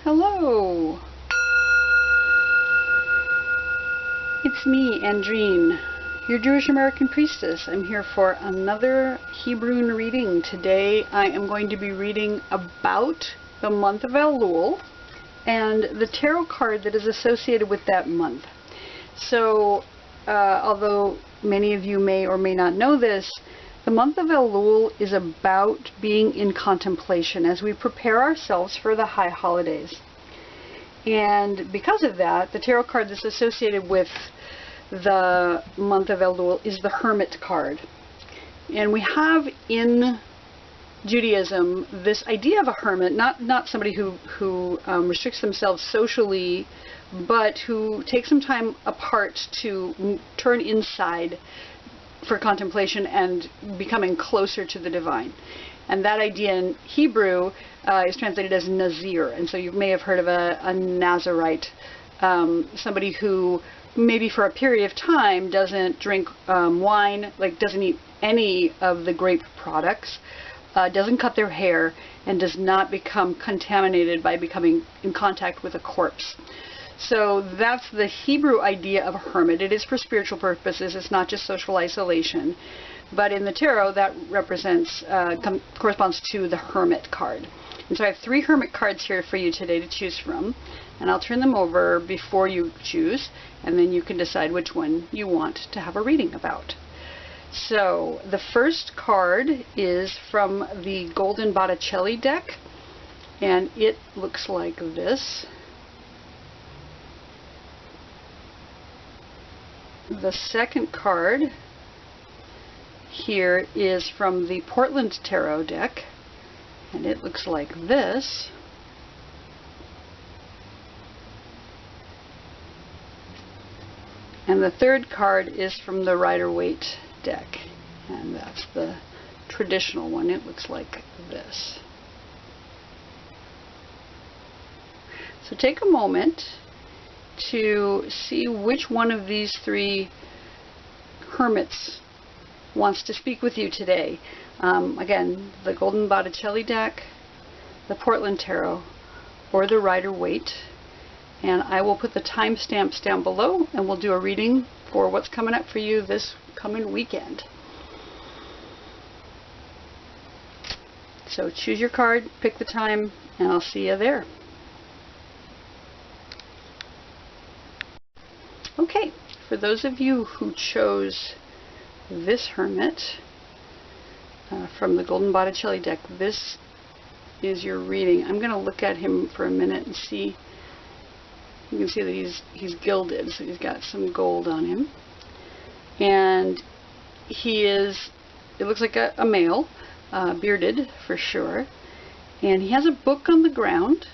Hello! It's me, Andrine, your Jewish American priestess. I'm here for another Hebrune reading. Today I am going to be reading about the month of Elul and the tarot card that is associated with that month. So, although many of you may or may not know this, the month of Elul is about being in contemplation as we prepare ourselves for the high holidays. And because of that, the tarot card that's associated with the month of Elul is the Hermit card. And we have in Judaism this idea of a hermit, not somebody who restricts themselves socially, but who takes some time apart to turn inside for contemplation and becoming closer to the divine. And that idea in Hebrew is translated as Nazir. And so you may have heard of a Nazirite, somebody who maybe for a period of time doesn't drink wine, like doesn't eat any of the grape products, doesn't cut their hair, and does not become contaminated by becoming in contact with a corpse. So that's the Hebrew idea of a hermit. It is for spiritual purposes. It's not just social isolation. But in the tarot, that represents, corresponds to the Hermit card. And so I have 3 Hermit cards here for you today to choose from. And I'll turn them over before you choose, and then you can decide which one you want to have a reading about. So the first card is from the Golden Botticelli deck, and it looks like this. The second card here is from the Portland Tarot deck, and it looks like this. And the third card is from the Rider-Waite deck, and that's the traditional one. It looks like this. So take a moment to see which one of these 3 hermits wants to speak with you today. Again, the Golden Botticelli deck, the Portland Tarot, or the Rider-Waite. And I will put the timestamps down below, and we'll do a reading for what's coming up for you this coming weekend. So choose your card, pick the time, and I'll see you there. Okay, for those of you who chose this hermit from the Golden Botticelli deck, this is your reading. I'm going to look at him for a minute and see. You can see that he's gilded, so he's got some gold on him. And he is, it looks like a male, bearded for sure. And he has a book on the ground,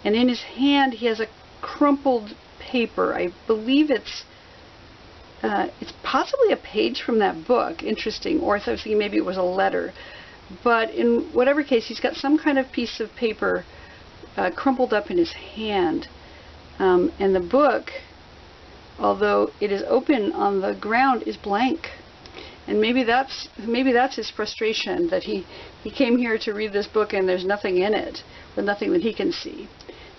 and in his hand he has a crumpled paper. I believe it's possibly a page from that book. Interesting. Or I was thinking maybe it was a letter. But in whatever case, he's got some kind of piece of paper crumpled up in his hand. And the book, although it is open on the ground, is blank. And maybe that's his frustration, that he came here to read this book and there's nothing in it, or nothing that he can see.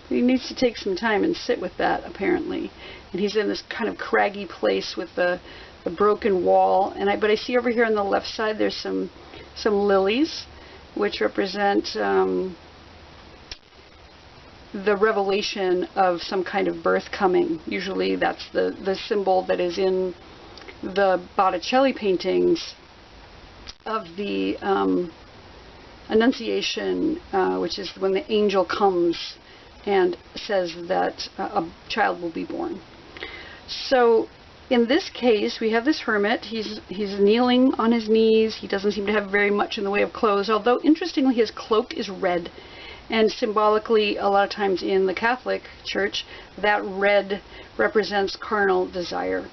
He needs to take some time and sit with that, apparently. And he's in this kind of craggy place with the broken wall. But I see over here on the left side there's some lilies, which represent the revelation of some kind of birth coming. Usually that's the symbol that is in the Botticelli paintings of the Annunciation, which is when the angel comes and says that a child will be born. So in this case, we have this hermit. He's kneeling on his knees. He doesn't seem to have very much in the way of clothes, although interestingly his cloak is red. And symbolically, a lot of times in the Catholic Church, that red represents carnal desire.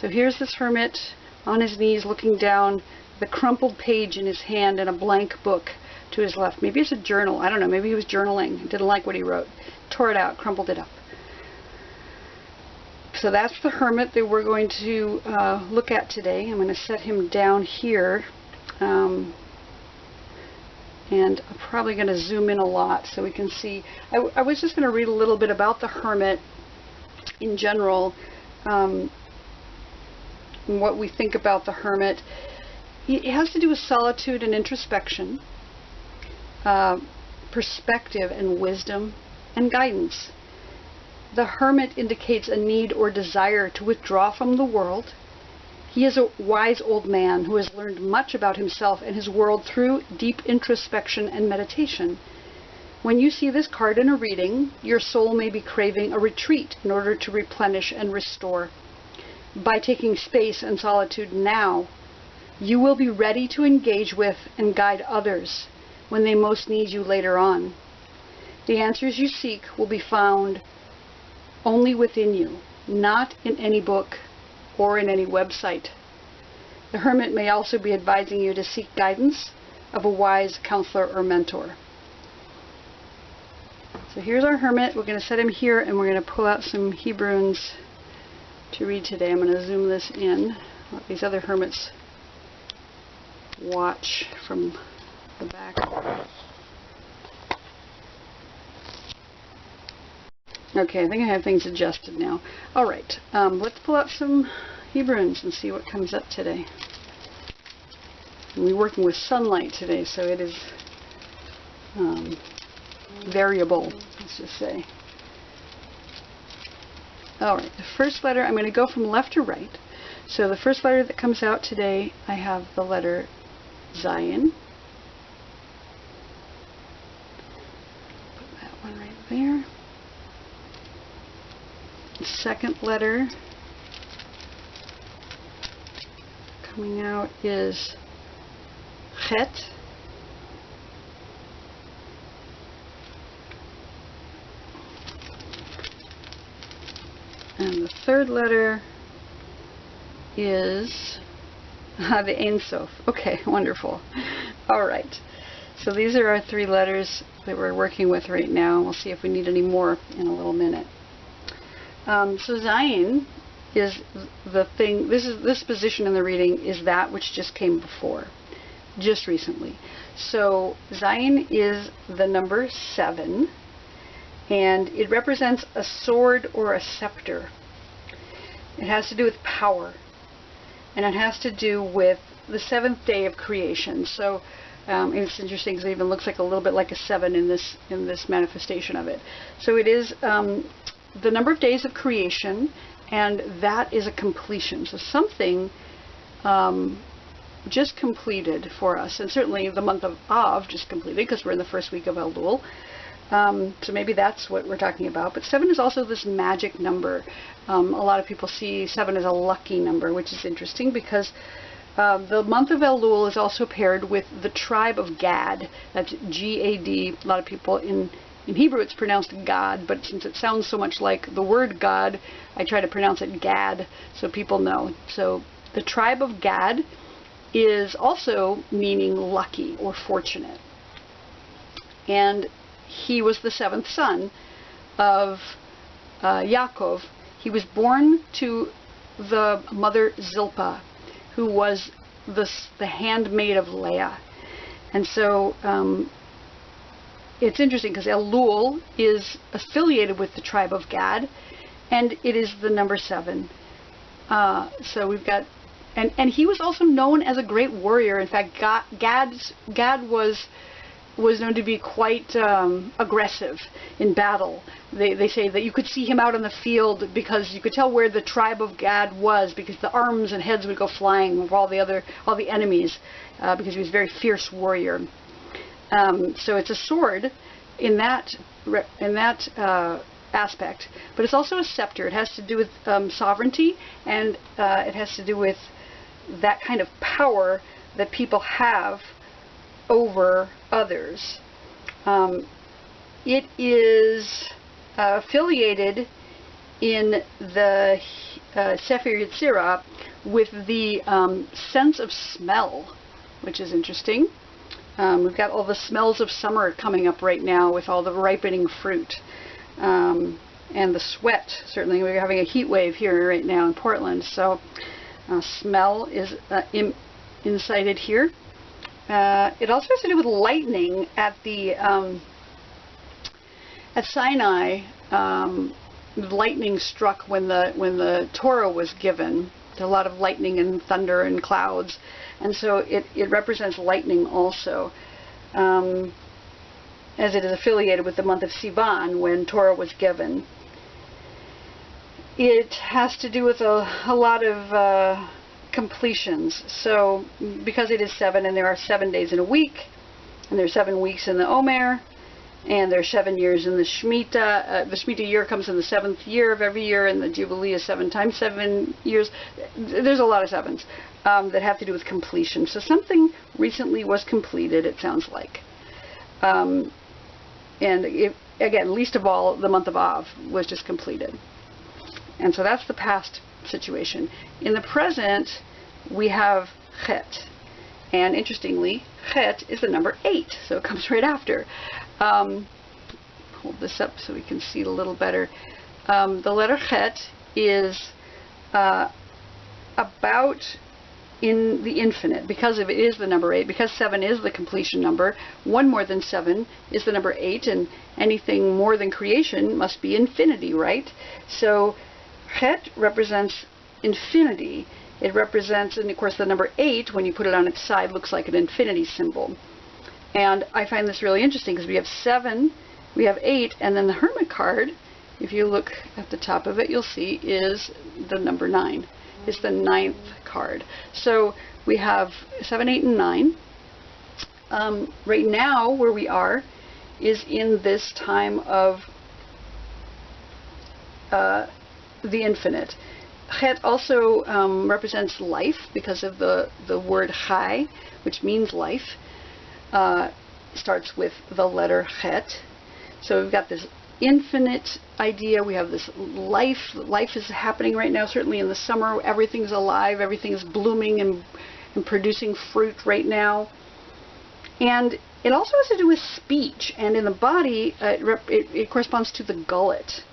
So here's this hermit on his knees looking down, the crumpled page in his hand and a blank book to his left. Maybe it's a journal. I don't know. Maybe he was journaling. Didn't like what he wrote. Tore it out, crumpled it up. So that's the hermit that we're going to look at today. I'm going to set him down here. And I'm probably going to zoom in a lot so we can see. I was just going to read a little bit about the Hermit in general, what we think about the Hermit. It has to do with solitude and introspection, perspective and wisdom, and guidance. The Hermit indicates a need or desire to withdraw from the world. He is a wise old man who has learned much about himself and his world through deep introspection and meditation. When you see this card in a reading, your soul may be craving a retreat in order to replenish and restore. By taking space and solitude now, you will be ready to engage with and guide others when they most need you later on. The answers you seek will be found only within you, not in any book or in any website. The Hermit may also be advising you to seek guidance of a wise counselor or mentor. So here's our Hermit. We're going to set him here, and we're going to pull out some Hebrunes to read today. I'm going to zoom this in. Let these other Hermits watch from the back. Okay, I think I have things adjusted now. Alright, let's pull out some Hebrunes and see what comes up today. And we're working with sunlight today, so it is variable, let's just say. Alright, the first letter, I'm going to go from left to right. So the first letter that comes out today, I have the letter Zion. Put that one right there. The second letter coming out is Chet. And the third letter is the Ein Sof. Okay, wonderful. All right. So these are our three letters that we're working with right now. We'll see if we need any more in a little minute. So Zion is the thing. This position in the reading is that which just came before, just recently. So Zion is the number 7, and it represents a sword or a scepter. It has to do with power, and it has to do with the 7th day of creation. So it's interesting because it even looks like a little bit like a 7 in this manifestation of it. So it is the number of days of creation, and that is a completion. So something just completed for us, and certainly the month of Av just completed because we're in the first week of Elul. So maybe that's what we're talking about. But 7 is also this magic number. A lot of people see 7 as a lucky number, which is interesting because the month of Elul is also paired with the tribe of Gad. That's G-A-D. A lot of people in Hebrew it's pronounced God, but since it sounds so much like the word God, I try to pronounce it Gad so people know. So the tribe of Gad is also meaning lucky or fortunate. And he was the 7th son of Yaakov. He was born to the mother Zilpah, who was the handmaid of Leah. And so it's interesting because Elul is affiliated with the tribe of Gad, and it is the number 7. So we've got, and he was also known as a great warrior. In fact, Gad was known to be quite aggressive in battle. They say that you could see him out on the field because you could tell where the tribe of Gad was because the arms and heads would go flying of all the enemies because he was a very fierce warrior. So it's a sword in that aspect, but it's also a scepter. It has to do with sovereignty, and it has to do with that kind of power that people have over others. It is affiliated in the Sefer Yetzirah with the sense of smell, which is interesting. We've got all the smells of summer coming up right now with all the ripening fruit. And the sweat, certainly we're having a heat wave here right now in Portland, so smell is incited here. It also has to do with lightning at the at Sinai. Lightning struck when the Torah was given. There's a lot of lightning and thunder and clouds, and so it represents lightning also, as it is affiliated with the month of Sivan when Torah was given. It has to do with a lot of completions. So because it is 7 and there are 7 days in a week, and there's 7 weeks in the Omer, and there's 7 years in the Shemitah. The Shemitah year comes in the 7th year of every year, and the Jubilee is 7 times 7 years. There's a lot of sevens that have to do with completion. So something recently was completed, it sounds like. And again, least of all, the month of Av was just completed. And so that's the past situation. In the present, we have Chet. And interestingly, Chet is the number 8, so it comes right after. Hold this up so we can see it a little better. The letter Chet is about in the infinite, because it is the number 8, because 7 is the completion number. 1 more than 7 is the number 8, and anything more than creation must be infinity, right? So Chet represents infinity. It represents, and of course the number 8, when you put it on its side, looks like an infinity symbol. And I find this really interesting because we have 7, we have 8, and then the Hermit card, if you look at the top of it, you'll see is the number 9. It's the 9th card. So we have 7, 8, and 9. Right now, where we are is in this time of the infinite. Chet also represents life because of the word Chai, which means life. Starts with the letter Chet. So we've got this infinite idea. We have this life. Life is happening right now, certainly in the summer. Everything's alive. Everything's blooming and producing fruit right now. And it also has to do with speech. And in the body, it corresponds to the gullet,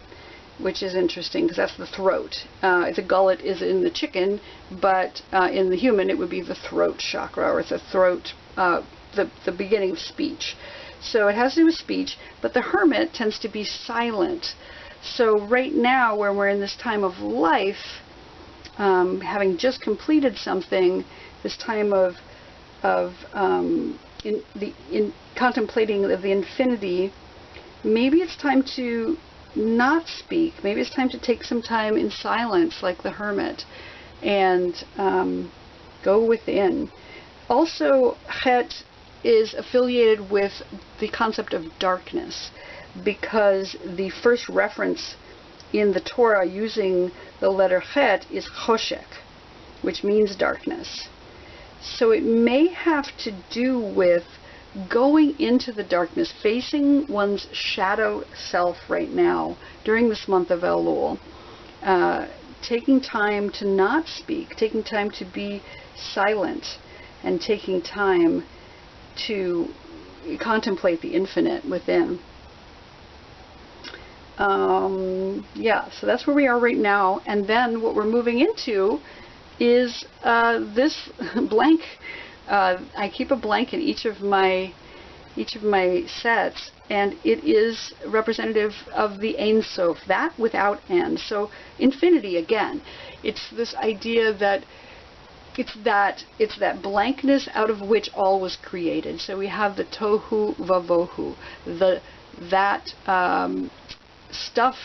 which is interesting because that's the throat. The gullet is in the chicken, but in the human it would be the throat chakra, or the throat, the beginning of speech. So it has to do with speech, but the Hermit tends to be silent. So right now, when we're in this time of life, having just completed something, this time of contemplating the infinity, maybe it's time to not speak. Maybe it's time to take some time in silence, like the Hermit, and go within. Also, Chet is affiliated with the concept of darkness, because the first reference in the Torah using the letter Chet is Choshek, which means darkness. So it may have to do with going into the darkness, facing one's shadow self right now during this month of Elul, taking time to not speak, taking time to be silent, and taking time to contemplate the infinite within. Yeah, so that's where we are right now. And then what we're moving into is this blank. I keep a blank in each of my sets, and it is representative of the Ein Sof, that without end. So infinity again. It's this idea that it's that blankness out of which all was created. So we have the tohu vavohu, that stuff,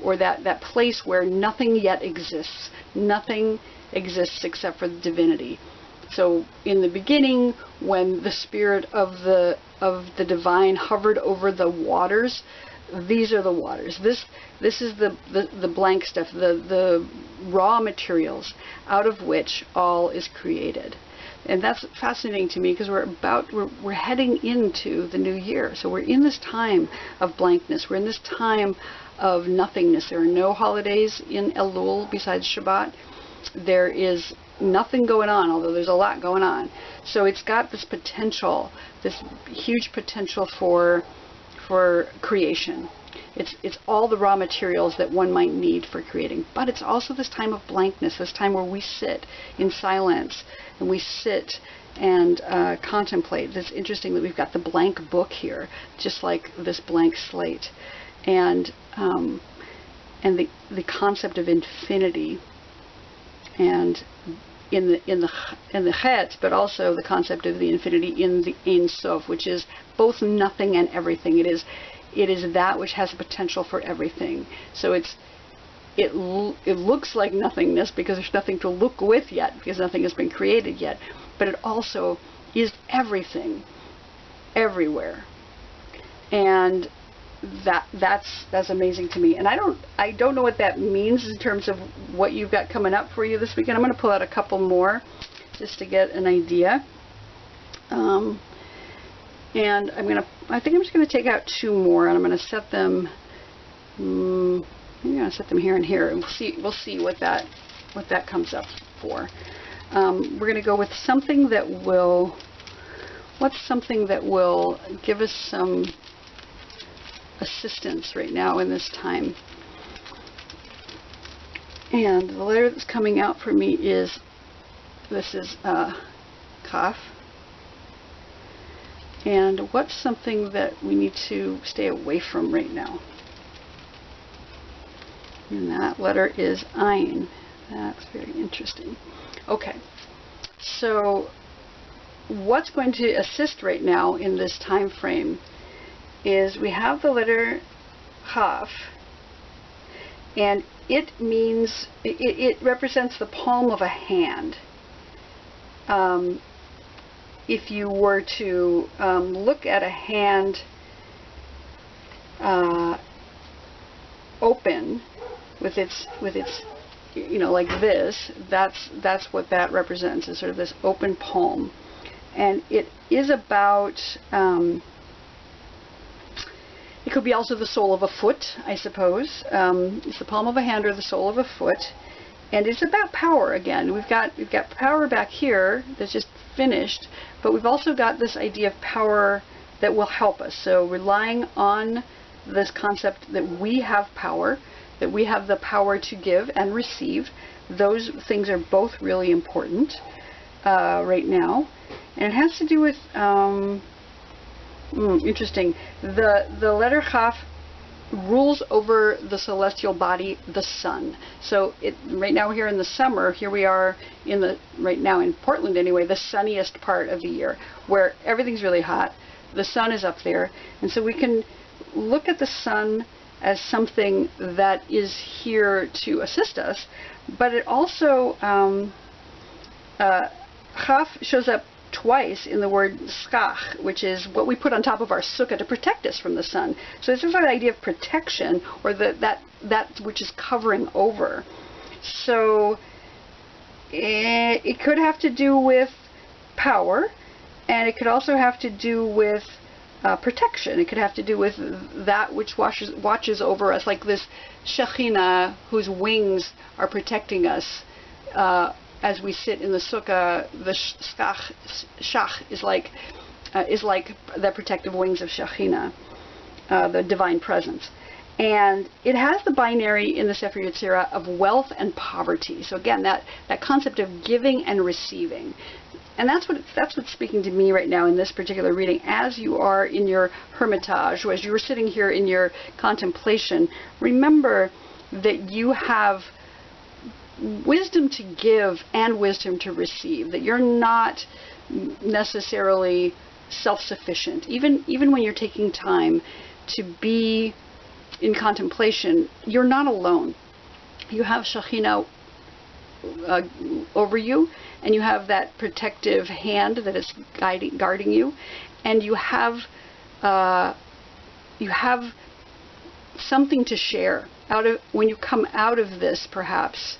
or that place where nothing yet exists. Nothing exists except for the divinity. So in the beginning, when the spirit of the divine hovered over the waters, these are the waters. This is the blank stuff, the raw materials out of which all is created. And that's fascinating to me because we're heading into the new year. So we're in this time of blankness. We're in this time of nothingness. There are no holidays in Elul besides Shabbat. There is nothing going on, although there's a lot going on. So it's got this potential, this huge potential for creation. It's all the raw materials that one might need for creating. But it's also this time of blankness, this time where we sit in silence and we sit and contemplate. It's interesting that we've got the blank book here, just like this blank slate, and the concept of infinity, and in the Het, but also the concept of the infinity in the Ein Sof, which is both nothing and everything. It is that which has the potential for everything. So it looks like nothingness because there's nothing to look with yet, because nothing has been created yet. But it also is everything, everywhere, and that's amazing to me. And I don't know what that means in terms of what you've got coming up for you this weekend. I'm going to pull out a couple more just to get an idea. And I think I'm just going to take out 2 more, and I'm going to set them. I'm going to set them here and here, and we'll see what that comes up for. We're going to go with something that will. What's something that will give us some assistance right now in this time? And the letter that's coming out for me is, this is Kaf. And what's something that we need to stay away from right now? And that letter is Ein. That's very interesting. Okay, so what's going to assist right now in this time frame is we have the letter Kaf, and it means, it represents the palm of a hand. If you were to look at a hand open with its you know, like this, that's what that represents, is sort of this open palm. And it is about it could be also the sole of a foot, I suppose. It's the palm of a hand or the sole of a foot, and it's about power again. We've got power back here that's just finished, but we've also got this idea of power that will help us. So relying on this concept that we have power, that we have the power to give and receive. Those things are both really important right now, and it has to do with interesting. The letter Chaf rules over the celestial body, the sun. So right now here in the summer, here we are right now in Portland anyway, the sunniest part of the year, where everything's really hot. The sun is up there, and so we can look at the sun as something that is here to assist us, but it also Chaf shows up twice in the word skach, which is what we put on top of our sukkah to protect us from the sun. So this is an idea of protection, or that which is covering over. So it could have to do with power, and it could also have to do with protection. It could have to do with that which watches over us, like this Shekhinah whose wings are protecting us as we sit in the sukkah. The shach is like the protective wings of Shekhinah, the divine presence. And it has the binary in the Sefer Yetzirah of wealth and poverty. So again, that concept of giving and receiving. And that's what's speaking to me right now in this particular reading. As you are in your hermitage, or as you are sitting here in your contemplation, remember that you have wisdom to give and wisdom to receive, that you're not necessarily self-sufficient. Even when you're taking time to be in contemplation, you're not alone. You have Shekhinah over you, and you have that protective hand that is guarding you, and you have something to share when you come out of this, perhaps.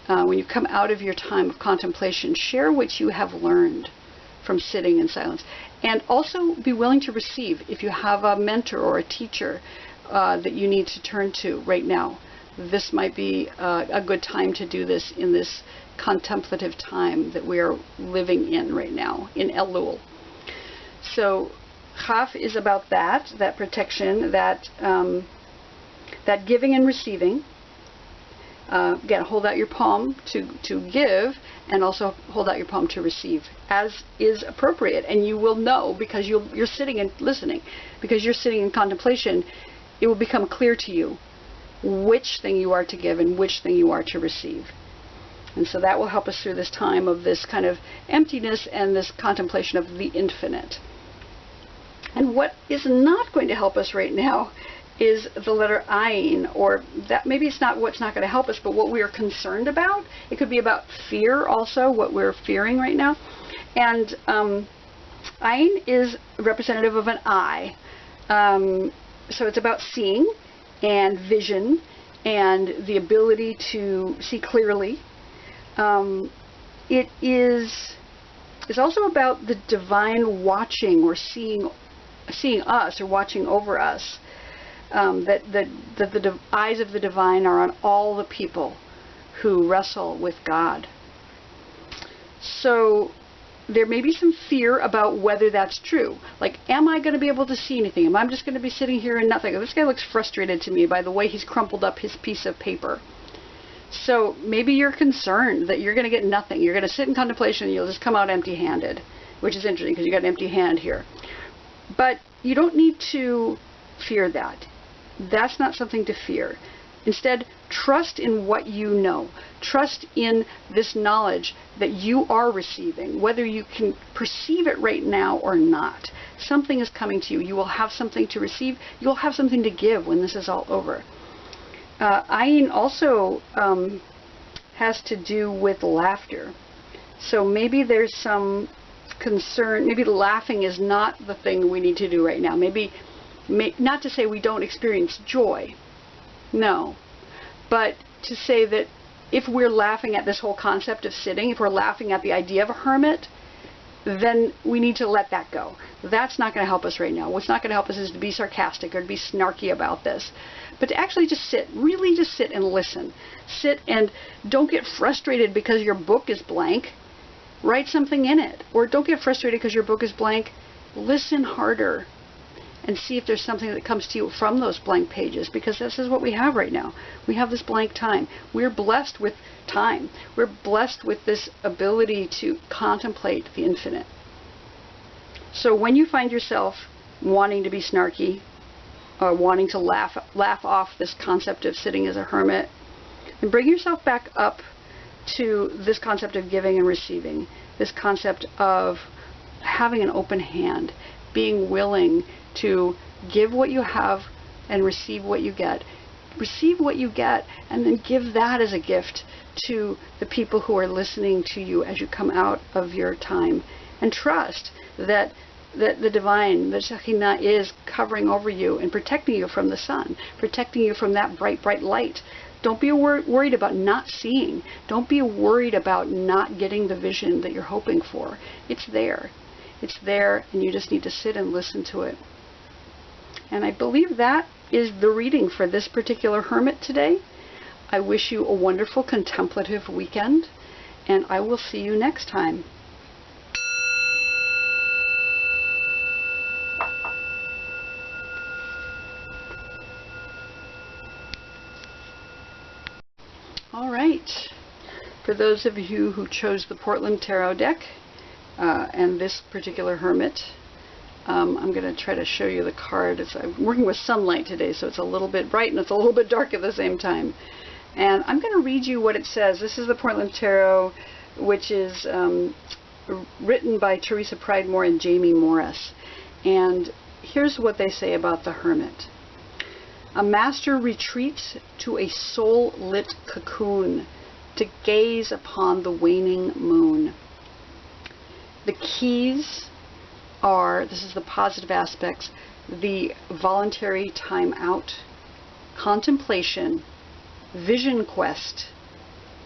When you come out of your time of contemplation, share what you have learned from sitting in silence. And also be willing to receive. If you have a mentor or a teacher that you need to turn to right now, this might be a good time to do this in this contemplative time that we are living in right now, in Elul. So Chaf is about that protection, that that giving and receiving. Again, hold out your palm to give, and also hold out your palm to receive, as is appropriate. And you will know, because you're sitting and listening, because you're sitting in contemplation, it will become clear to you which thing you are to give and which thing you are to receive. And so that will help us through this time of this kind of emptiness and this contemplation of the infinite. And what is not going to help us right now is the letter Ayin, or that maybe it's not what's not going to help us, but what we are concerned about. It could be about fear also, what we're fearing right now. And Ayin is representative of an eye. So it's about seeing and vision and the ability to see clearly. It is also about the divine watching or seeing us or watching over us. That the eyes of the divine are on all the people who wrestle with God. So there may be some fear about whether that's true. Like, am I going to be able to see anything? Am I just going to be sitting here and nothing? This guy looks frustrated to me by the way he's crumpled up his piece of paper. So maybe you're concerned that you're going to get nothing. You're going to sit in contemplation and you'll just come out empty-handed, which is interesting because you got an empty hand here. But you don't need to fear that. That's not something to fear. Instead, trust in what you know. Trust in this knowledge that you are receiving, whether you can perceive it right now or not. Something is coming to you. You will have something to receive. You will have something to give when this is all over. Ayin also has to do with laughter. So maybe there's some concern. Maybe laughing is not the thing we need to do right now. Not to say we don't experience joy. No. But to say that if we're laughing at this whole concept of sitting, if we're laughing at the idea of a hermit, then we need to let that go. That's not going to help us right now. What's not going to help us is to be sarcastic or to be snarky about this. But to actually just sit, really just sit and listen. Sit and don't get frustrated because your book is blank. Write something in it. Or don't get frustrated because your book is blank. Listen harder and see if there's something that comes to you from those blank pages, because this is what we have right now. We have this blank time. We're blessed with time. We're blessed with this ability to contemplate the infinite. So when you find yourself wanting to be snarky or wanting to laugh off this concept of sitting as a hermit, then bring yourself back up to this concept of giving and receiving, this concept of having an open hand, being willing to give what you have and receive what you get. Receive what you get and then give that as a gift to the people who are listening to you as you come out of your time. And trust that the divine, the Shekhinah, is covering over you and protecting you from the sun, protecting you from that bright, bright light. Don't be worried about not seeing. Don't be worried about not getting the vision that you're hoping for. It's there. It's there, and you just need to sit and listen to it. And I believe that is the reading for this particular hermit today. I wish you a wonderful contemplative weekend, and I will see you next time. All right. For those of you who chose the Portland Tarot Deck and this particular hermit, I'm going to try to show you the card. I'm working with sunlight today, so it's a little bit bright and it's a little bit dark at the same time. And I'm going to read you what it says. This is the Portland Tarot, which is written by Teresa Pridemore and Jamie Morris. And here's what they say about the hermit. A master retreats to a soul-lit cocoon to gaze upon the waning moon. The keys are, this is the positive aspects, the voluntary time out, contemplation, vision quest,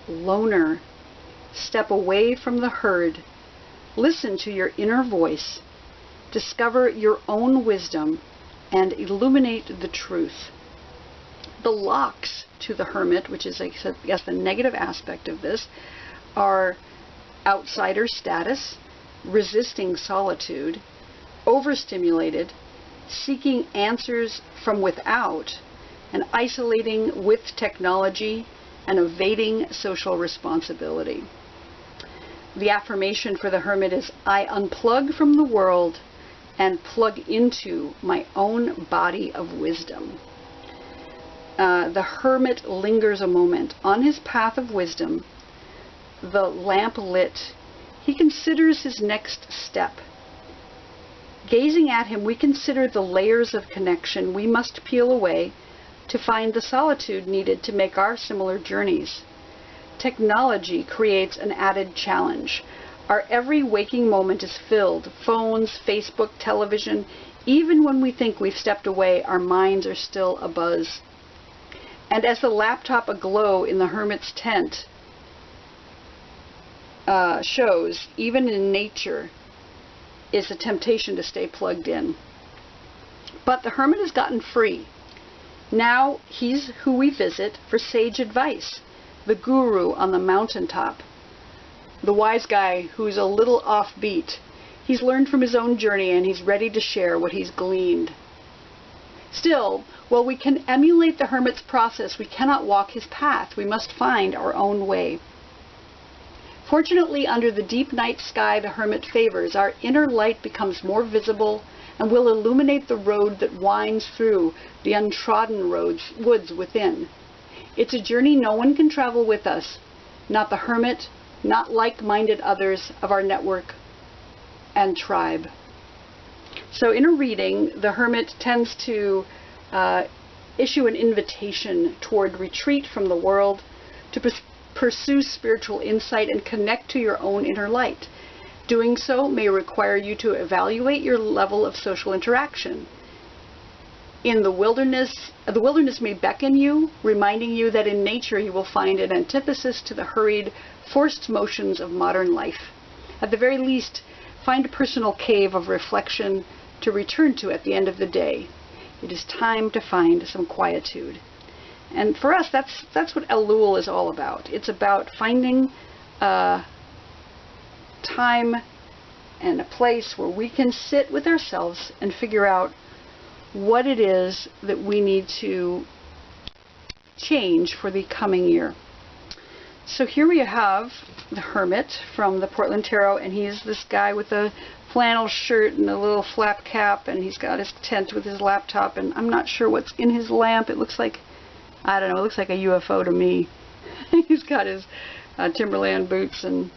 loner, step away from the herd, listen to your inner voice, discover your own wisdom, and illuminate the truth. The locks to the hermit, which is, like I said, yes, the negative aspect of this, are outsider status, resisting solitude, overstimulated, seeking answers from without, and isolating with technology and evading social responsibility. The affirmation for the Hermit is, I unplug from the world and plug into my own body of wisdom. The Hermit lingers a moment on his path of wisdom, the lamp lit. He considers his next step. Gazing at him, we consider the layers of connection we must peel away to find the solitude needed to make our similar journeys. Technology creates an added challenge. Our every waking moment is filled. Phones, Facebook, television. Even when we think we've stepped away, our minds are still abuzz. And as the laptop aglow in the Hermit's tent shows, even in nature, is a temptation to stay plugged in. But the Hermit has gotten free. Now he's who we visit for sage advice, the guru on the mountaintop, the wise guy who's a little offbeat. He's learned from his own journey and he's ready to share what he's gleaned. Still, while we can emulate the Hermit's process, we cannot walk his path. We must find our own way. Fortunately, under the deep night sky the Hermit favors, our inner light becomes more visible and will illuminate the road that winds through the untrodden woods within. It's a journey no one can travel with us, not the Hermit, not like-minded others of our network and tribe. So in a reading, the Hermit tends to issue an invitation toward retreat from the world, to pursue spiritual insight and connect to your own inner light. Doing so may require you to evaluate your level of social interaction. In the wilderness may beckon you, reminding you that in nature you will find an antithesis to the hurried, forced motions of modern life. At the very least, find a personal cave of reflection to return to at the end of the day. It is time to find some quietude. And for us, that's what Elul is all about. It's about finding time and a place where we can sit with ourselves and figure out what it is that we need to change for the coming year. So here we have the Hermit from the Portland Tarot, and he's this guy with a flannel shirt and a little flap cap, and he's got his tent with his laptop, and I'm not sure what's in his lamp. It looks like, I don't know, it looks like a UFO to me. He's got his Timberland boots, and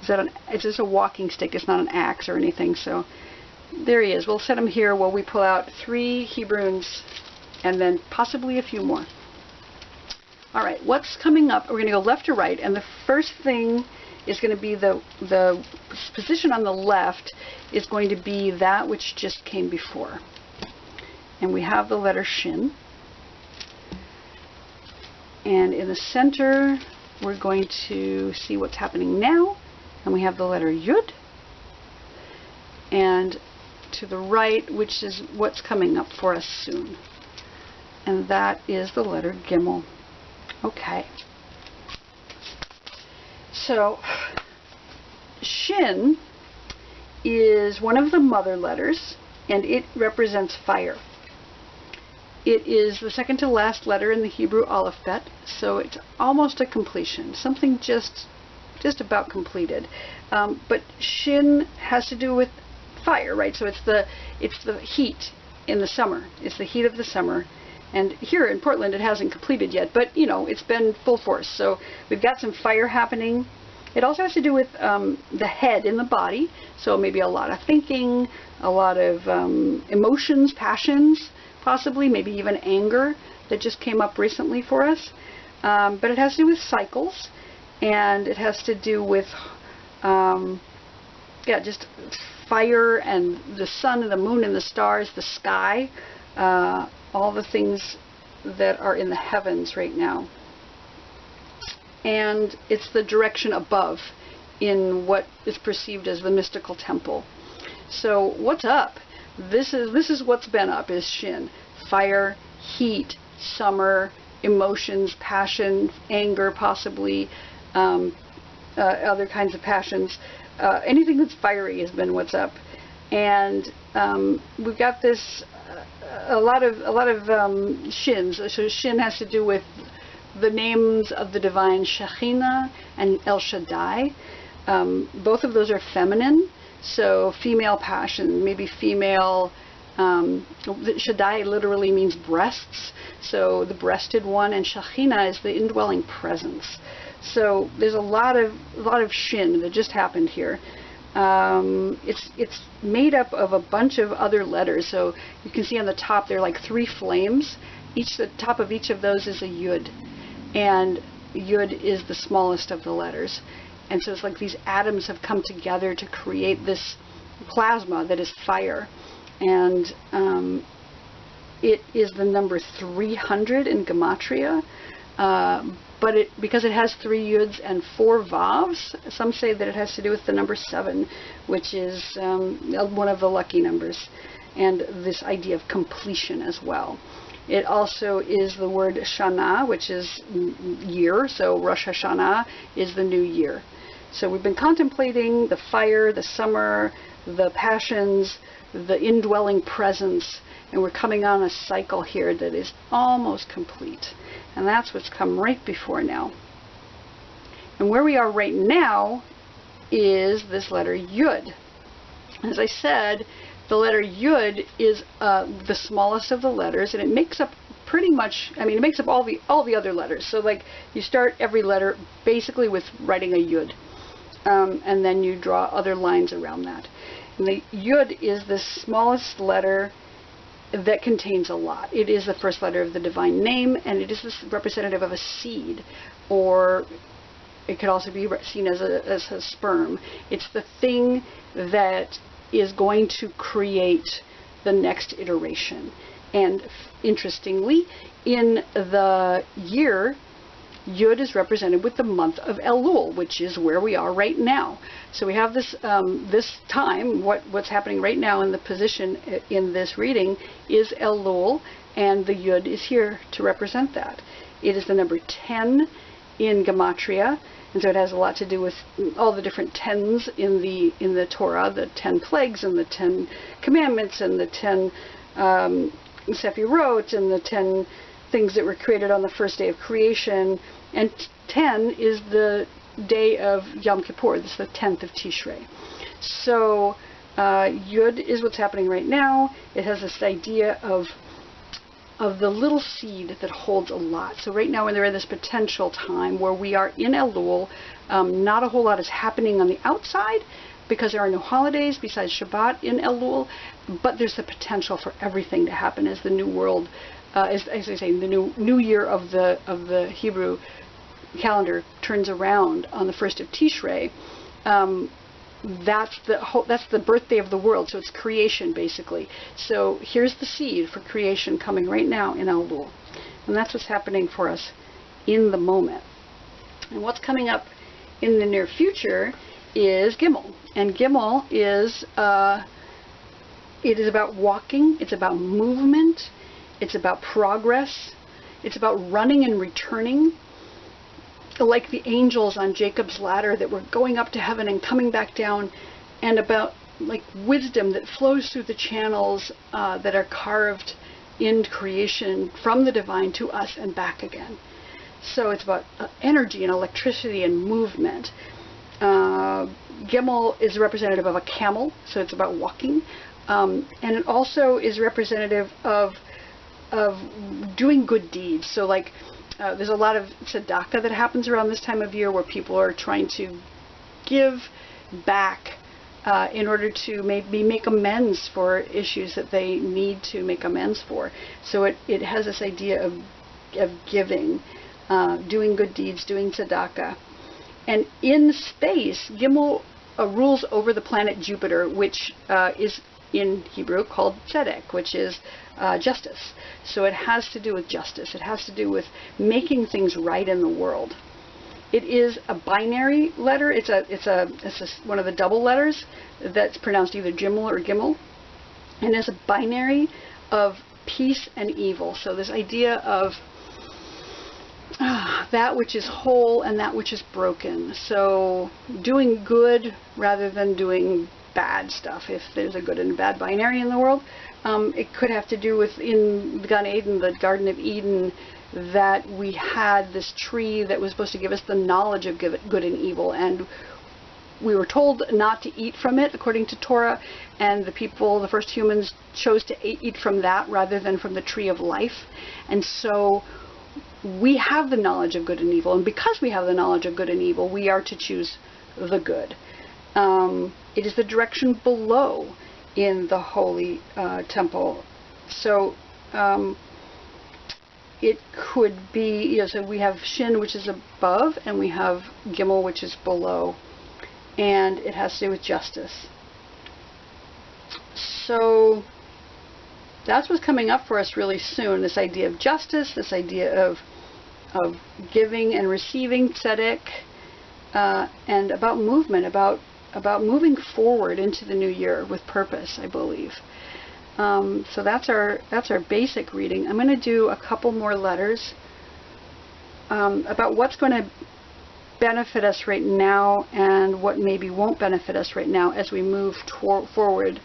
it's just a walking stick. It's not an axe or anything. So there he is. We'll set him here while we pull out 3 Hebrunes and then possibly a few more. All right, what's coming up? We're going to go left to right, and the first thing is going to be the position on the left is going to be that which just came before. And we have the letter Shin. And in the center, we're going to see what's happening now. And we have the letter Yud. And to the right, which is what's coming up for us soon. And that is the letter Gimel. Okay. So, Shin is one of the mother letters, and it represents fire. It is the second to last letter in the Hebrew alphabet, so it's almost a completion, something just about completed. But Shin has to do with fire, right? So it's the heat in the summer. It's the heat of the summer. And here in Portland, it hasn't completed yet, but you know, it's been full force. So we've got some fire happening. It also has to do with the head in the body. So maybe a lot of thinking, a lot of emotions, passions, possibly, maybe even anger that just came up recently for us. But it has to do with cycles, and it has to do with, just fire and the sun and the moon and the stars, the sky, all the things that are in the heavens right now. And it's the direction above in what is perceived as the mystical temple. So what's up? This is what's been up, is Shin. Fire, heat, summer, emotions, passion, anger, possibly, other kinds of passions. Anything that's fiery has been what's up. And we've got this a lot of shins. So shin has to do with the names of the divine Shekhinah and El Shaddai. Both of those are feminine, so female passion, maybe female. Shaddai literally means breasts, so the breasted one, and Shekhinah is the indwelling presence. So there's a lot of shin that just happened here. It's made up of a bunch of other letters. So you can see on the top there are like 3 flames. The top of each of those is a yud, and yud is the smallest of the letters. And so it's like these atoms have come together to create this plasma that is fire. And it is the number 300 in Gematria. But because it has 3 yuds and 4 vavs, some say that it has to do with the number 7, which is one of the lucky numbers, and this idea of completion as well. It also is the word Shana, which is year, so Rosh Hashanah is the new year. So we've been contemplating the fire, the summer, the passions, the indwelling presence, and we're coming on a cycle here that is almost complete. And that's what's come right before now. And where we are right now is this letter Yud. As I said, the letter Yud is the smallest of the letters, and it makes up pretty much, it makes up all the other letters. So like you start every letter basically with writing a Yud, and then you draw other lines around that. And the Yud is the smallest letter that contains a lot. It is the first letter of the divine name, and it is this representative of a seed, or it could also be seen as a sperm. It's the thing that is going to create the next iteration. And interestingly, in the year, Yud is represented with the month of Elul, which is where we are right now. So we have this this time, what's happening right now in the position in this reading is Elul, and the Yud is here to represent that. It is the number 10 in Gematria, and so it has a lot to do with all the different 10s in the Torah, the 10 plagues and the 10 commandments and the 10 Sephirot and the 10 things that were created on the first day of creation. And 10 is the day of Yom Kippur. This is the 10th of Tishrei. So Yud is what's happening right now. It has this idea of the little seed that holds a lot. So right now we're in this potential time where we are in Elul. Not a whole lot is happening on the outside because there are no holidays besides Shabbat in Elul, but there's the potential for everything to happen as the new world, as I say, the new year of the Hebrew calendar turns around on the 1st of Tishrei. That's the birthday of the world, so it's creation basically. So here's the seed for creation coming right now in Elul, and that's what's happening for us in the moment. And what's coming up in the near future is Gimel, and Gimel is it is about walking, it's about movement, it's about progress, it's about running and returning, like the angels on Jacob's ladder that were going up to heaven and coming back down, and about like wisdom that flows through the channels that are carved in creation from the divine to us and back again. So it's about energy and electricity and movement. Gimel is representative of a camel, so it's about walking, and it also is representative of doing good deeds. So like there's a lot of tzedakah that happens around this time of year where people are trying to give back in order to maybe make amends for issues that they need to make amends for. So it has this idea of giving, doing good deeds, doing tzedakah. And in space, Gimel rules over the planet Jupiter, which is in Hebrew called tzedek, which is justice. So it has to do with justice. It has to do with making things right in the world. It is a binary letter. It's one of the double letters that's pronounced either Gimel or Gimel, and it's a binary of peace and evil. So this idea of that which is whole and that which is broken. So doing good rather than doing bad stuff, if there's a good and bad binary in the world. It could have to do with, in Gan Eden, the Garden of Eden, that we had this tree that was supposed to give us the knowledge of good and evil, and we were told not to eat from it according to Torah, and the first humans, chose to eat from that rather than from the tree of life. And so we have the knowledge of good and evil, and because we have the knowledge of good and evil, we are to choose the good. It is the direction below in the holy temple. So it could be, so we have Shin, which is above, and we have Gimel, which is below, and it has to do with justice. So that's what's coming up for us really soon, this idea of justice, this idea of giving and receiving tzedek, and about movement, about moving forward into the new year with purpose, I believe. So that's our basic reading. I'm going to do a couple more letters about what's going to benefit us right now and what maybe won't benefit us right now as we move forward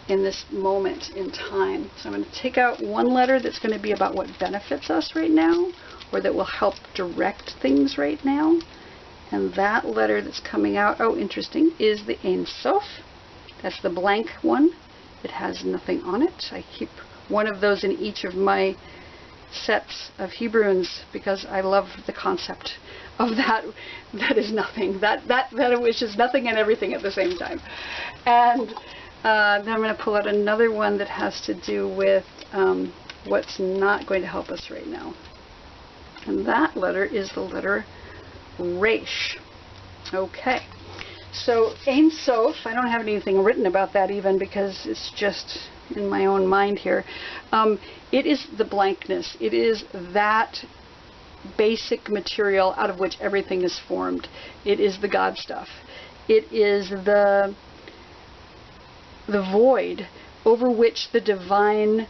in this moment in time. So I'm going to take out one letter that's going to be about what benefits us right now, or that will help direct things right now. And that letter that's coming out, oh, interesting, is the Ein Sof. That's the blank one. It has nothing on it. I keep one of those in each of my sets of Hebrunes because I love the concept of that is nothing. That which is nothing and everything at the same time. And then I'm going to pull out another one that has to do with what's not going to help us right now. And that letter is the letter Resh. Okay. So Ein Sof, I don't have anything written about that even because it's just in my own mind here. It is the blankness. It is that basic material out of which everything is formed. It is the God stuff. It is the void over which the divine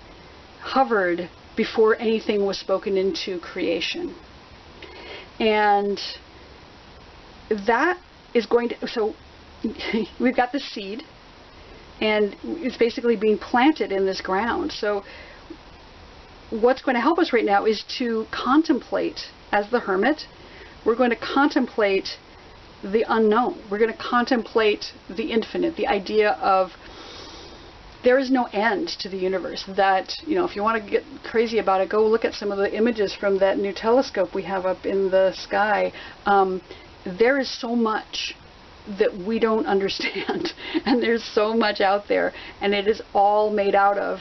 hovered before anything was spoken into creation. And that is going to, so we've got the seed, and it's basically being planted in this ground. So what's going to help us right now is to contemplate, as the hermit, we're going to contemplate the unknown. We're going to contemplate the infinite, the idea of there is no end to the universe. That, if you want to get crazy about it, go look at some of the images from that new telescope we have up in the sky. There is so much that we don't understand, and there's so much out there, and it is all made out of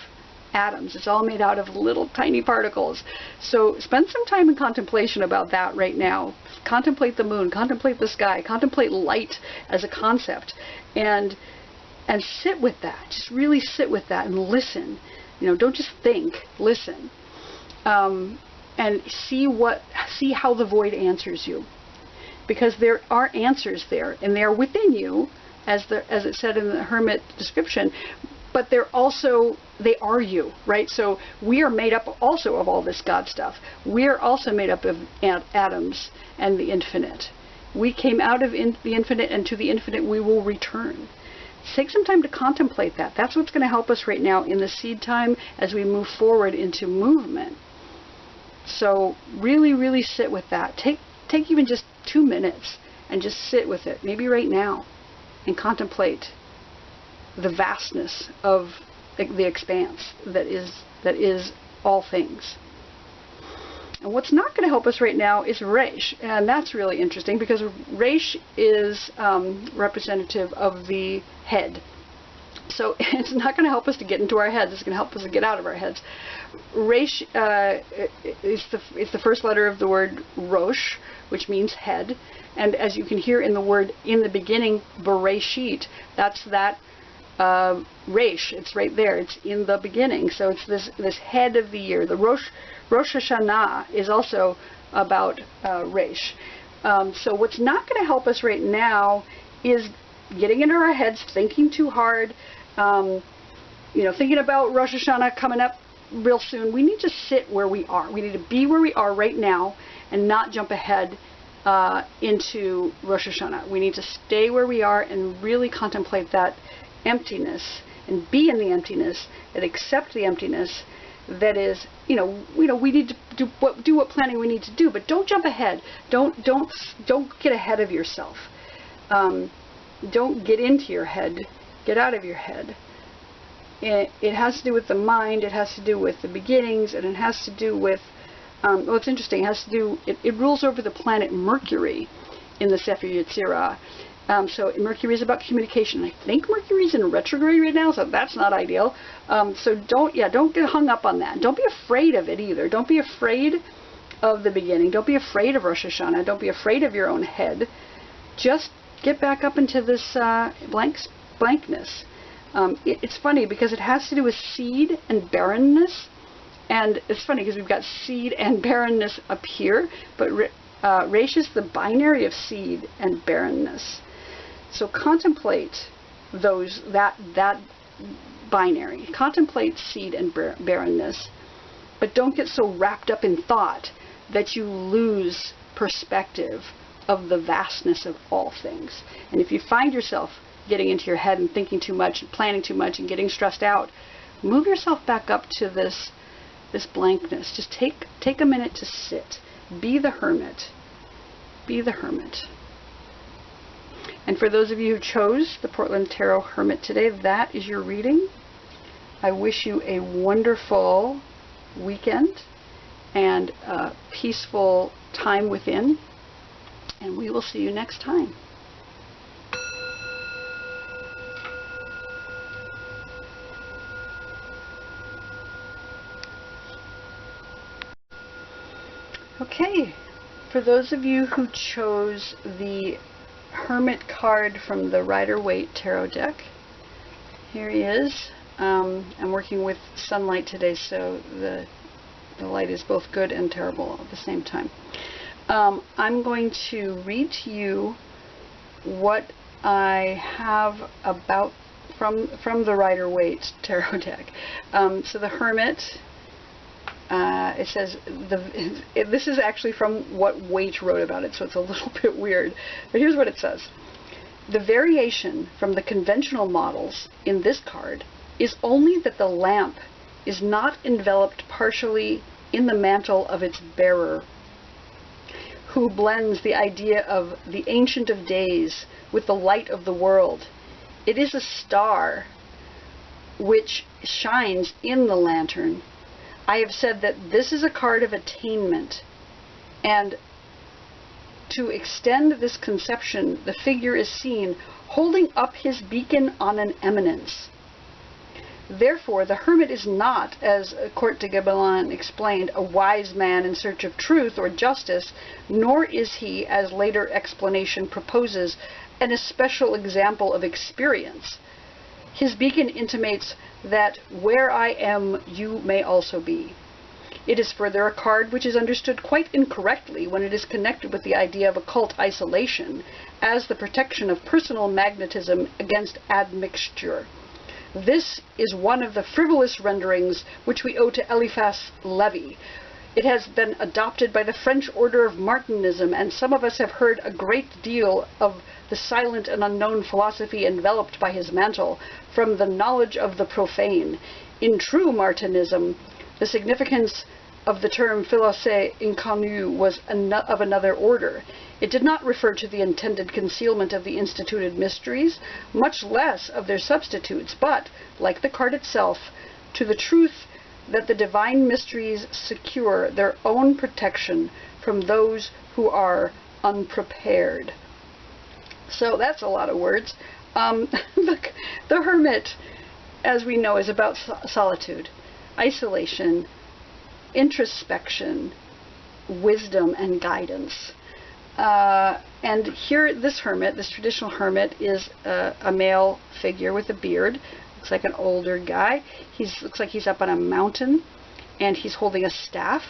atoms. It's all made out of little tiny particles. So spend some time in contemplation about that right now. Contemplate the moon, contemplate the sky, contemplate light as a concept, and sit with that. Just really sit with that and listen. Don't just think, listen, and see how the void answers you. Because there are answers there, and they are within you, as it said in the Hermit description, but they are you, right? So we are made up also of all this God stuff. We are also made up of atoms and the infinite. We came out of the infinite, and to the infinite we will return. Take some time to contemplate that. That's what's going to help us right now in the seed time as we move forward into movement. So really, really sit with that. Take even just 2 minutes and just sit with it, maybe right now, and contemplate the vastness of the expanse that is all things. And what's not going to help us right now is Resh, and that's really interesting because Resh is representative of the head. So it's not going to help us to get into our heads. It's going to help us to get out of our heads. Resh is the first letter of the word Rosh, which means head. And as you can hear in the word in the beginning, Bereshit, that's that Resh. It's right there. It's in the beginning. So it's this head of the year. The Rosh Hashanah is also about Resh. So what's not going to help us right now is getting into our heads, thinking too hard, thinking about Rosh Hashanah coming up real soon. We need to sit where we are. We need to be where we are right now and not jump ahead into Rosh Hashanah. We need to stay where we are and really contemplate that emptiness and be in the emptiness and accept the emptiness. That is, we need to do what planning we need to do, but don't jump ahead. Don't get ahead of yourself. Don't get into your head. Get out of your head. It has to do with the mind. It has to do with the beginnings, and it has to do with well, it's interesting. It has to do. It rules over the planet Mercury in the Sefer Yetzirah. So Mercury is about communication. I think Mercury's in retrograde right now, so that's not ideal. So don't get hung up on that. Don't be afraid of it either. Don't be afraid of the beginning. Don't be afraid of Rosh Hashanah. Don't be afraid of your own head. Just get back up into this blankness. It's funny because it has to do with seed and barrenness. And it's funny because we've got seed and barrenness up here, but Resh is the binary of seed and barrenness. So contemplate that binary. Contemplate seed and barrenness, but don't get so wrapped up in thought that you lose perspective of the vastness of all things. And if you find yourself getting into your head and thinking too much and planning too much and getting stressed out, move yourself back up to this blankness. Just take a minute to sit. Be the hermit. Be the hermit. And for those of you who chose the Portland Tarot Hermit today, that is your reading. I wish you a wonderful weekend and a peaceful time within. And we will see you next time. Okay, for those of you who chose the Hermit card from the Rider-Waite Tarot Deck, here he is. I'm working with sunlight today, so the light is both good and terrible at the same time. I'm going to read to you what I have about from the Rider-Waite Tarot Deck. So the Hermit. It says, this is actually from what Waite wrote about it, so it's a little bit weird. But here's what it says. The variation from the conventional models in this card is only that the lamp is not enveloped partially in the mantle of its bearer, who blends the idea of the Ancient of Days with the light of the world. It is a star which shines in the lantern. I have said that this is a card of attainment, and to extend this conception, the figure is seen holding up his beacon on an eminence. Therefore, the hermit is not, as Court de Gébelin explained, a wise man in search of truth or justice, nor is he, as later explanation proposes, an especial example of experience. His beacon intimates that where I am, you may also be. It is further a card which is understood quite incorrectly when it is connected with the idea of occult isolation as the protection of personal magnetism against admixture. This is one of the frivolous renderings which we owe to Eliphas Levi. It has been adopted by the French order of Martinism, and some of us have heard a great deal of the silent and unknown philosophy enveloped by his mantle from the knowledge of the profane. In true Martinism, the significance of the term philosophie inconnue was of another order. It did not refer to the intended concealment of the instituted mysteries, much less of their substitutes, but, like the card itself, to the truth that the divine mysteries secure their own protection from those who are unprepared. So that's a lot of words. The Hermit, as we know, is about solitude, isolation, introspection, wisdom, and guidance. And here, this hermit, this traditional hermit, is a male figure with a beard. Looks like an older guy. Looks like he's up on a mountain, and he's holding a staff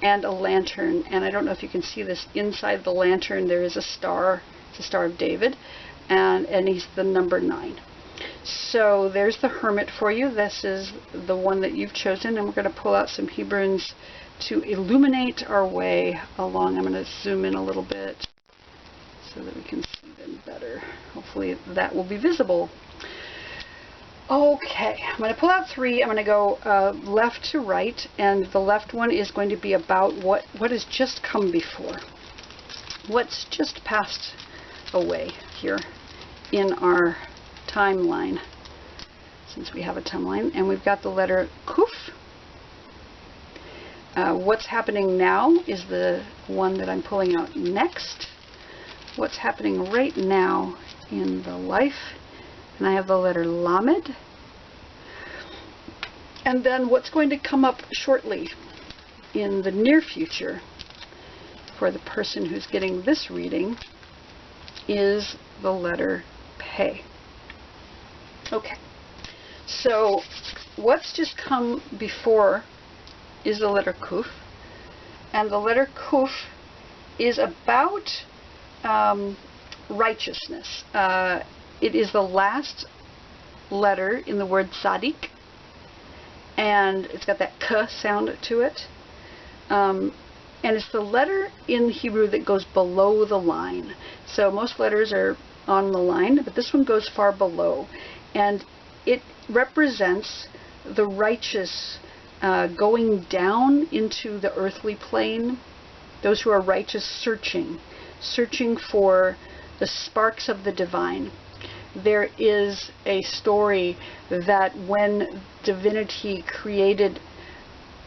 and a lantern. And I don't know if you can see this. Inside the lantern, there is a star. It's the Star of David, and he's the number 9. So there's the Hermit for you. This is the one that you've chosen, and we're going to pull out some Hebrunes to illuminate our way along. I'm going to zoom in a little bit so that we can see them better. Hopefully that will be visible. Okay, I'm going to pull out 3. I'm going to go left to right, and the left one is going to be about what has just come before. What's just passed away here in our timeline, since we have a timeline. And we've got the letter Kuf. What's happening now is the one that I'm pulling out next. What's happening right now in the life. And I have the letter Lamed. And then what's going to come up shortly in the near future for the person who's getting this reading is the letter Pe. Okay. So what's just come before is the letter Kuf. And the letter Kuf is about righteousness. It is the last letter in the word tzaddik, and it's got that k sound to it. And it's the letter in Hebrew that goes below the line. So most letters are on the line, but this one goes far below. And it represents the righteous going down into the earthly plane. Those who are righteous searching for the sparks of the divine. There is a story that when divinity created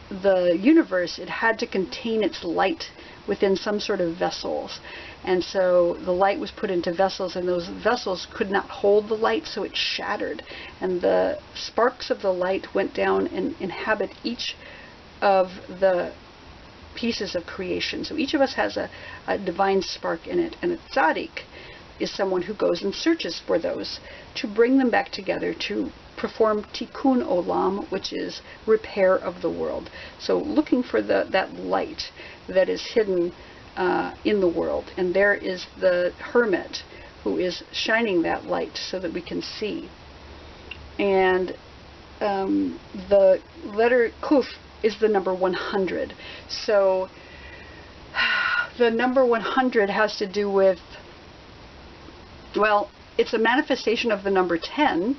the universe, it had to contain its light within some sort of vessels. And so the light was put into vessels, and those vessels could not hold the light, so it shattered. And the sparks of the light went down and inhabit each of the pieces of creation. So each of us has a divine spark in it, and a tzaddik is someone who goes and searches for those to bring them back together to perform tikkun olam, which is repair of the world. So looking for that light that is hidden in the world. And there is the hermit who is shining that light so that we can see. And the letter Kuf is the number 100. So the number 100 has to do with, well, it's a manifestation of the number 10,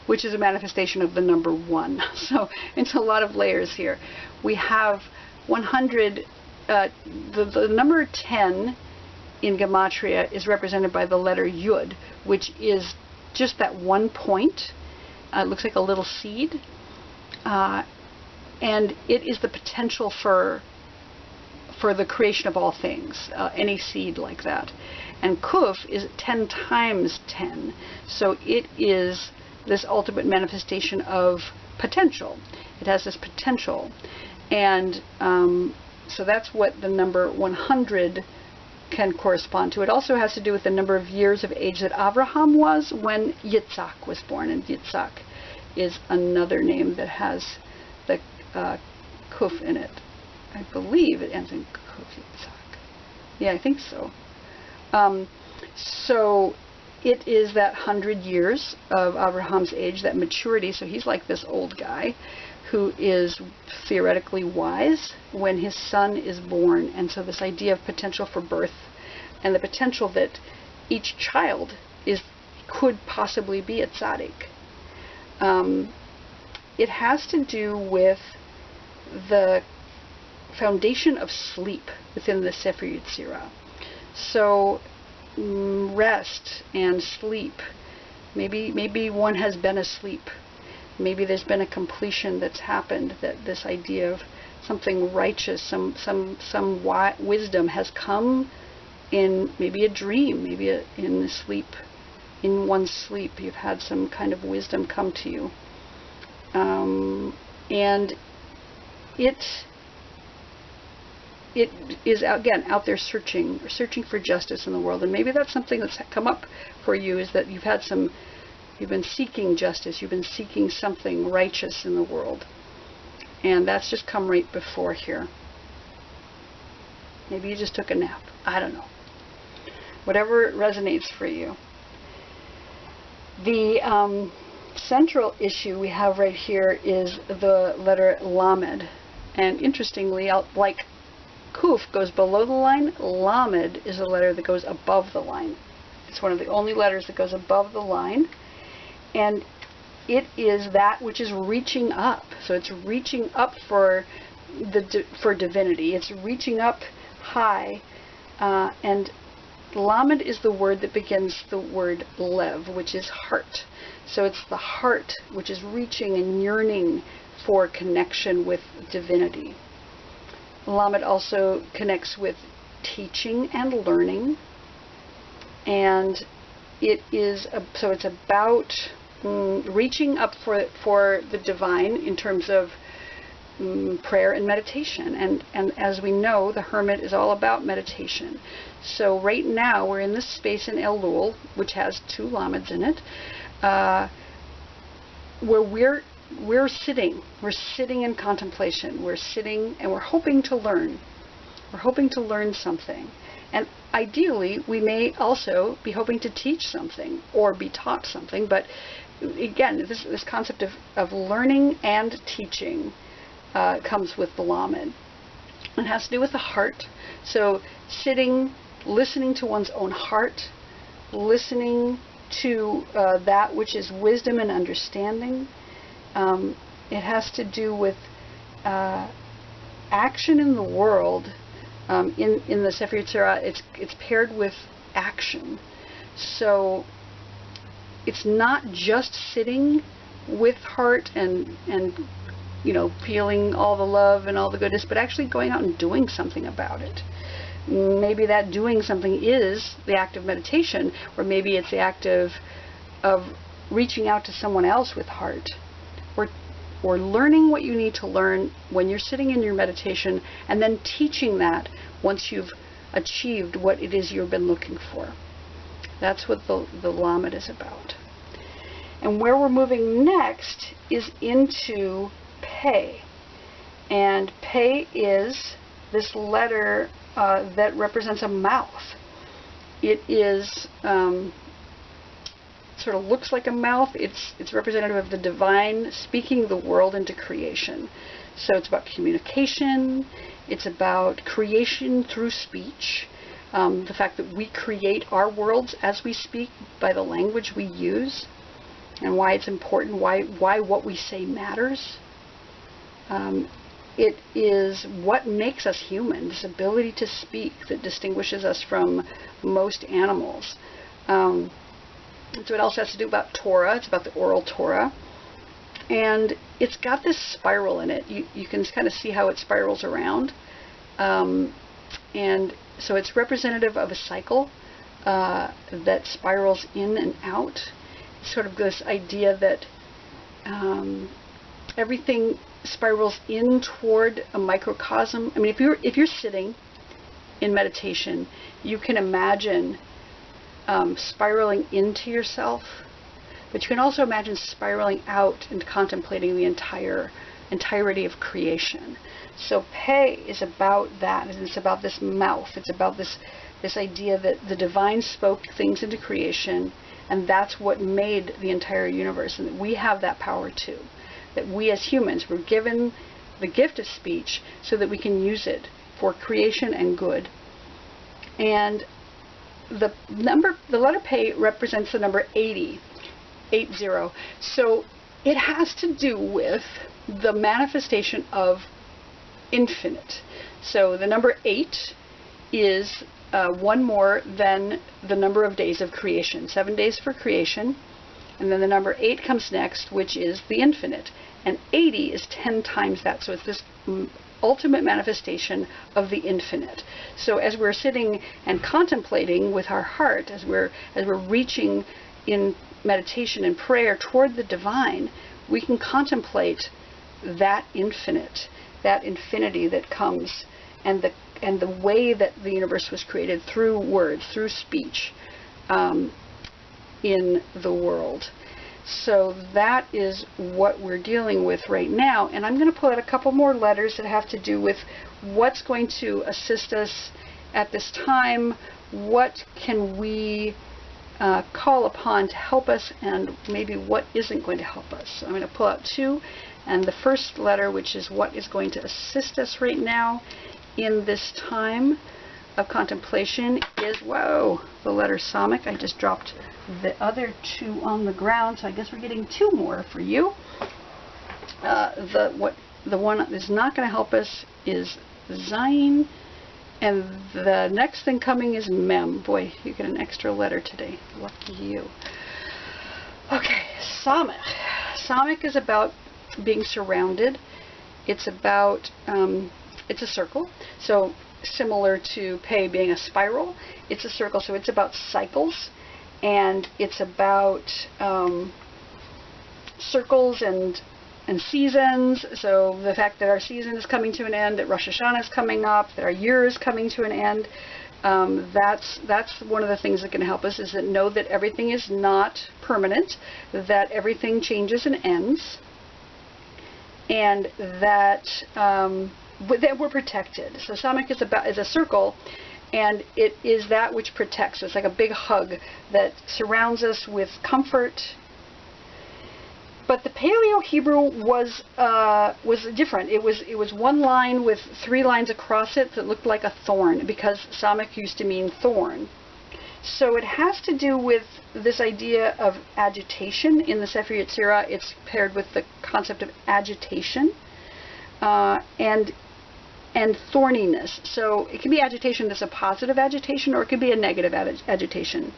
which is a manifestation of the number 1. So it's a lot of layers here. We have 100, the number 10 in Gematria is represented by the letter Yud, which is just that one point. It looks like a little seed. And it is the potential for the creation of all things, any seed like that. And Kuf is 10 times 10. So it is this ultimate manifestation of potential. It has this potential. And so that's what the number 100 can correspond to. It also has to do with the number of years of age that Abraham was when Yitzhak was born. And Yitzhak is another name that has the Kuf in it. I believe it ends in Kuf Yitzhak. Yeah, I think so. So it is that 100 years of Abraham's age, that maturity. So he's like this old guy who is theoretically wise when his son is born. And so this idea of potential for birth and the potential that each child could possibly be a tzaddik. It has to do with the foundation of sleep within the Sefer Yetzirah. So rest and sleep. Maybe one has been asleep. Maybe there's been a completion that's happened. That this idea of something righteous, some wisdom has come in maybe a dream, maybe in the sleep, in one's sleep. You've had some kind of wisdom come to you, and it is again out there searching for justice in the world. And maybe that's something that's come up for you, is that you've been seeking justice, you've been seeking something righteous in the world, and that's just come right before here. Maybe you just took a nap, I don't know, whatever resonates for you. The central issue we have right here is the letter Lamed, and interestingly, like Kuf goes below the line, Lamed is a letter that goes above the line. It's one of the only letters that goes above the line. And it is that which is reaching up. So it's reaching up for for divinity. It's reaching up high, and Lamed is the word that begins the word Lev, which is heart. So it's the heart which is reaching and yearning for connection with divinity. Lamed also connects with teaching and learning, and it is so it's about reaching up for the divine in terms of prayer and meditation. And as we know, the Hermit is all about meditation. So right now we're in this space in Elul, which has 2 Lameds in it, where we're sitting in contemplation. We're sitting and we're hoping to learn. We're hoping to learn something. And ideally, we may also be hoping to teach something or be taught something. But again, this concept of learning and teaching comes with the Lamed. It has to do with the heart. So sitting, listening to one's own heart, listening to that which is wisdom and understanding. It has to do with action in the world. In the Sefer Yetzirah, it's paired with action. So it's not just sitting with heart and feeling all the love and all the goodness, but actually going out and doing something about it. Maybe that doing something is the act of meditation, or maybe it's the act of reaching out to someone else with heart, or learning what you need to learn when you're sitting in your meditation, and then teaching that once you've achieved what it is you've been looking for. That's what the Lamed is about. And where we're moving next is into Pei. And Pei is this letter that represents a mouth. It is sort of looks like a mouth. It's representative of the divine speaking the world into creation. So it's about communication. It's about creation through speech. The fact that we create our worlds as we speak by the language we use, and why it's important, why what we say matters. It is what makes us human, this ability to speak that distinguishes us from most animals. So it also has to do about Torah. It's about the oral Torah. And it's got this spiral in it. You can kind of see how it spirals around. And so it's representative of a cycle that spirals in and out. Sort of this idea that everything spirals in toward a microcosm. I mean, if you're sitting in meditation, you can imagine spiraling into yourself, but you can also imagine spiraling out and contemplating the entirety of creation. So Pei is about that. It's about this mouth. It's about this idea that the divine spoke things into creation, and that's what made the entire universe, and that we have that power too. That we as humans were given the gift of speech so that we can use it for creation and good. And the letter Pei represents the number 80. So it has to do with the manifestation of infinite. So the number 8 is one more than the number of days of creation. 7 days for creation, and then the number 8 comes next, which is the infinite. And 80 is 10 times that. So it's this ultimate manifestation of the infinite. So as we're sitting and contemplating with our heart, as we're reaching in meditation and prayer toward the divine, we can contemplate that infinite, that infinity that comes, and the way that the universe was created through words, through speech, in the world. So that is what we're dealing with right now. And I'm going to pull out a couple more letters that have to do with what's going to assist us at this time, what can we call upon to help us, and maybe what isn't going to help us. So I'm going to pull out 2. And the first letter, which is what is going to assist us right now in this time, of contemplation is, whoa, the letter Samik. I just dropped the other 2 on the ground, so I guess we're getting 2 more for you. The one that is not going to help us is Zayin, and the next thing coming is Mem. Boy, you get an extra letter today. Lucky you. Okay, Samik. Samik is about being surrounded. It's about, it's a circle. So similar to Pei being a spiral, it's a circle. So it's about cycles, and it's about circles and seasons. So the fact that our season is coming to an end, that Rosh Hashanah is coming up, that our year is coming to an end, that's one of the things that can help us, is that know that everything is not permanent, that everything changes and ends, and that that we're protected. So Samik is a circle, and it is that which protects. So it's like a big hug that surrounds us with comfort. But the Paleo Hebrew was different. It was one line with 3 lines across it that looked like a thorn, because Samik used to mean thorn. So it has to do with this idea of agitation. In the Sefer Yetzirah, it's paired with the concept of agitation and thorniness. So it can be agitation that's a positive agitation, or it can be a negative agitation.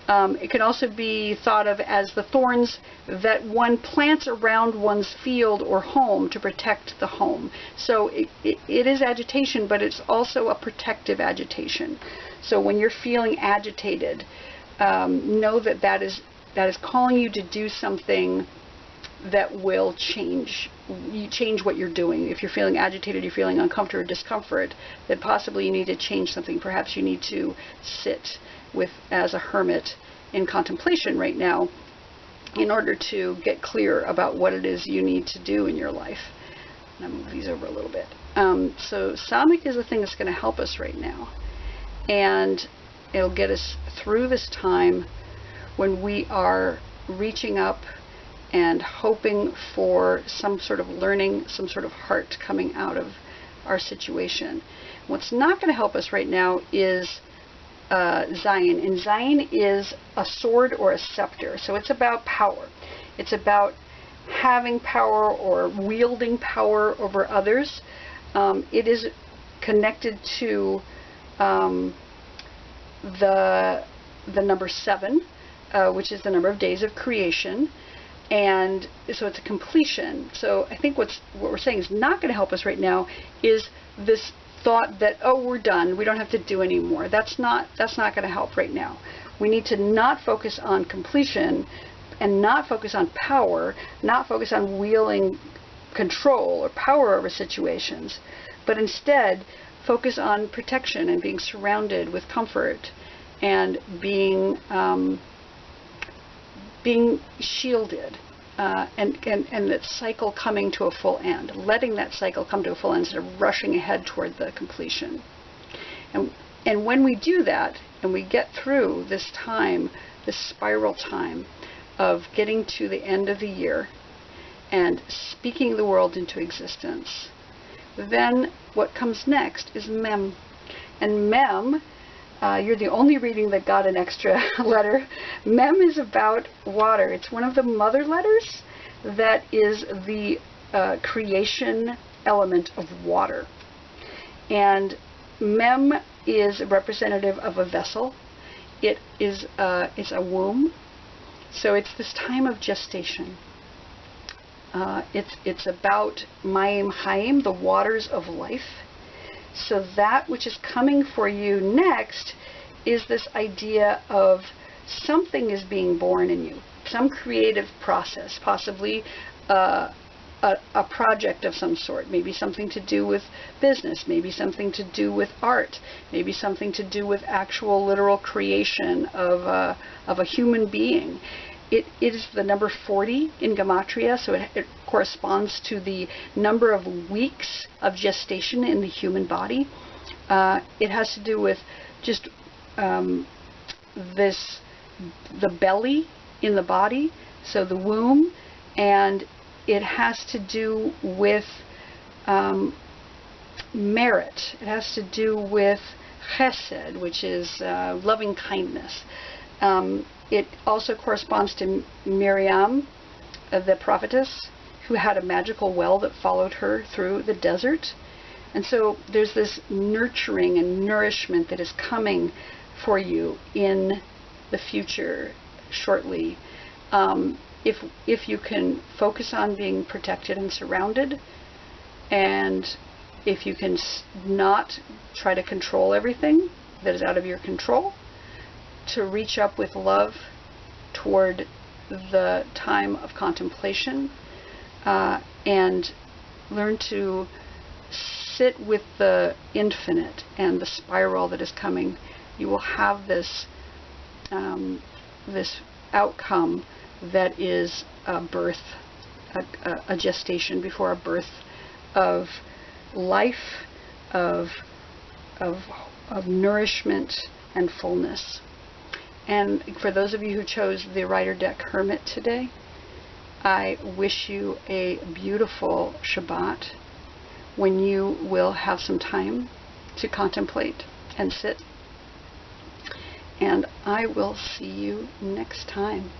It can also be thought of as the thorns that one plants around one's field or home to protect the home. So it is agitation, but it's also a protective agitation. So when you're feeling agitated, know that that is calling you to do something that will change what you're doing. If you're feeling agitated, you're feeling uncomfortable or discomfort, then possibly you need to change something. Perhaps you need to sit as a hermit in contemplation right now in order to get clear about what it is you need to do in your life. And I'll move these over a little bit. So Samik is the thing that's going to help us right now, and it'll get us through this time when we are reaching up and hoping for some sort of learning, some sort of heart coming out of our situation. What's not going to help us right now is Zayin, and Zayin is a sword or a scepter. So it's about power. It's about having power or wielding power over others. It is connected to the number 7, which is the number of days of creation, and so it's a completion. So I think what we're saying is not going to help us right now is this thought that, oh, we're done, we don't have to do anymore. That's not going to help right now. We need to not focus on completion, and not focus on power, not focus on wielding control or power over situations, but instead focus on protection and being surrounded with comfort and being shielded, and that cycle coming to a full end, letting that cycle come to a full end instead of rushing ahead toward the completion. And when we do that, and we get through this time, this spiral time of getting to the end of the year and speaking the world into existence, then what comes next is Mem. And Mem, you're the only reading that got an extra letter. Mem is about water. It's one of the mother letters that is the creation element of water. And Mem is representative of a vessel. It's a womb. So it's this time of gestation. It's about Mayim Chaim, the waters of life. So that which is coming for you next is this idea of something is being born in you, some creative process, possibly a project of some sort, maybe something to do with business, maybe something to do with art, maybe something to do with actual literal creation of a human being. It is the number 40 in Gematria, so it corresponds to the number of weeks of gestation in the human body. It has to do with just the belly in the body, so the womb, and it has to do with merit. It has to do with chesed, which is loving kindness. It also corresponds to Miriam, the prophetess, who had a magical well that followed her through the desert. And so there's this nurturing and nourishment that is coming for you in the future shortly. If you can focus on being protected and surrounded, and if you can not try to control everything that is out of your control, to reach up with love toward the time of contemplation, and learn to sit with the infinite and the spiral that is coming, you will have this this outcome that is a birth, a gestation before a birth of life, of nourishment and fullness. And for those of you who chose the Rider deck Hermit today, I wish you a beautiful Shabbat when you will have some time to contemplate and sit. And I will see you next time.